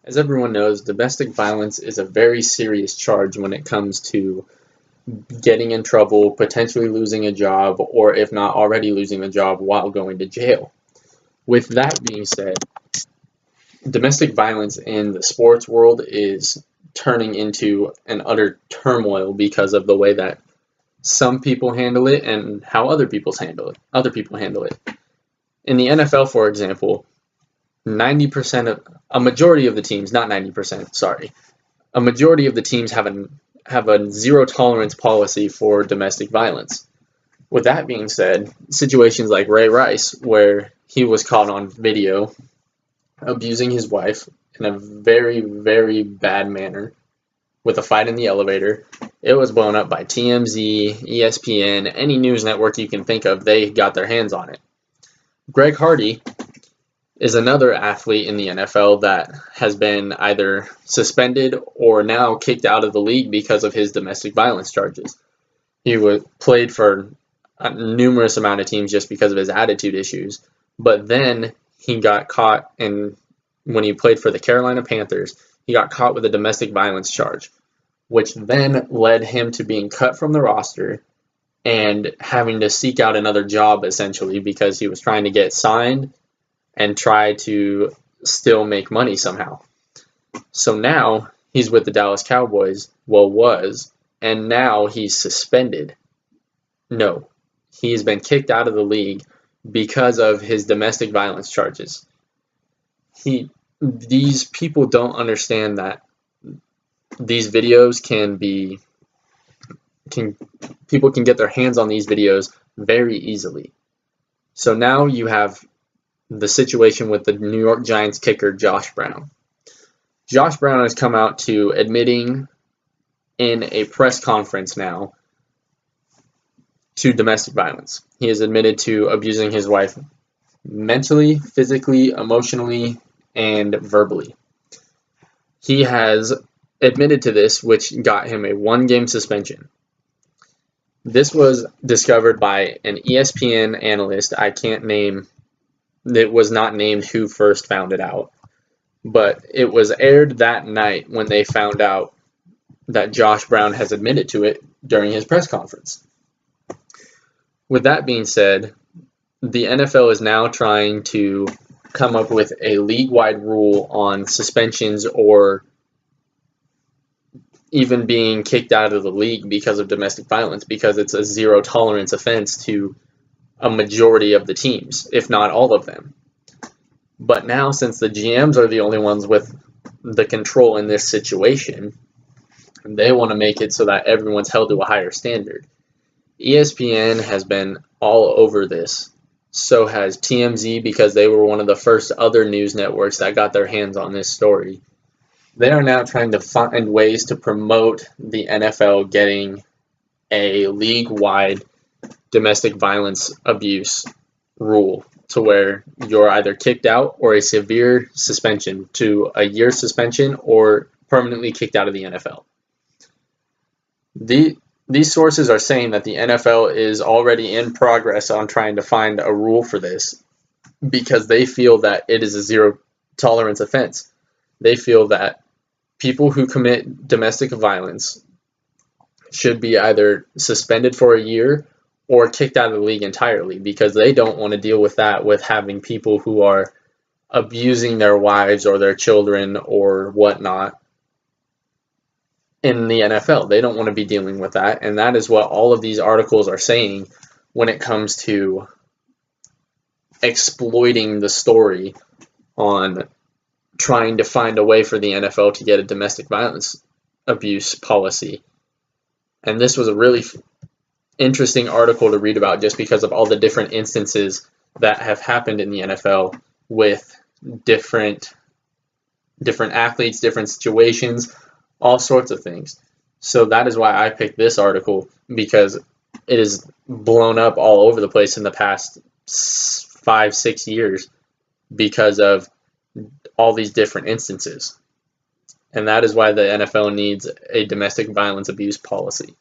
As everyone knows, domestic violence is a very serious charge when it comes to getting in trouble, potentially losing a job, or if not already losing the job while going to jail. With that being said, domestic violence in the sports world is turning into an utter turmoil because of the way that some people handle it and how other people handle it. In the NFL, for example, 90% of a majority of the teams, not 90%, sorry, a majority of the teams have a zero tolerance policy for domestic violence. With that being said, situations like Ray Rice, where he was caught on video abusing his wife in a very, very bad manner with a fight in the elevator, it was blown up by TMZ, ESPN, any news network you can think of, they got their hands on it. Greg Hardy is another athlete in the NFL that has been either suspended or now kicked out of the league because of his domestic violence charges. He played for a numerous amount of teams just because of his attitude issues, but then he got caught, and when he played for the Carolina Panthers, he got caught with a domestic violence charge, which then led him to being cut from the roster and having to seek out another job essentially because he was trying to get signed and try to still make money somehow. So now he's with the Dallas Cowboys, and now he's suspended. No, he's been kicked out of the league because of his domestic violence charges. These people don't understand that these videos people can get their hands on these videos very easily. So now you have the situation with the New York Giants kicker, Josh Brown. Josh Brown has come out to admitting in a press conference now to domestic violence. He has admitted to abusing his wife mentally, physically, emotionally, and verbally. He has admitted to this, which got him a one-game suspension. This was discovered by an ESPN analyst. It was not named who first found it out, but it was aired that night when they found out that Josh Brown has admitted to it during his press conference. With that being said, the NFL is now trying to come up with a league-wide rule on suspensions or even being kicked out of the league because of domestic violence, because it's a zero tolerance offense to a majority of the teams, if not all of them. But now, since the GMs are the only ones with the control in this situation, they want to make it so that everyone's held to a higher standard. ESPN has been all over this. So has TMZ, because they were one of the first other news networks that got their hands on this story. They are now trying to find ways to promote the NFL getting a league-wide domestic violence abuse rule to where you're either kicked out or a severe suspension to a year suspension or permanently kicked out of the NFL. These sources are saying that the NFL is already in progress on trying to find a rule for this because they feel that it is a zero tolerance offense. They feel that people who commit domestic violence should be either suspended for a year or kicked out of the league entirely because they don't want to deal with that, with having people who are abusing their wives or their children or whatnot in the NFL. They don't want to be dealing with that, and that is what all of these articles are saying when it comes to exploiting the story on trying to find a way for the NFL to get a domestic violence abuse policy. And this was a really interesting article to read about just because of all the different instances that have happened in the NFL with different athletes, different situations, all sorts of things. So that is why I picked this article, because it is blown up all over the place in the past 5-6 years because of all these different instances. And that is why the NFL needs a domestic violence abuse policy.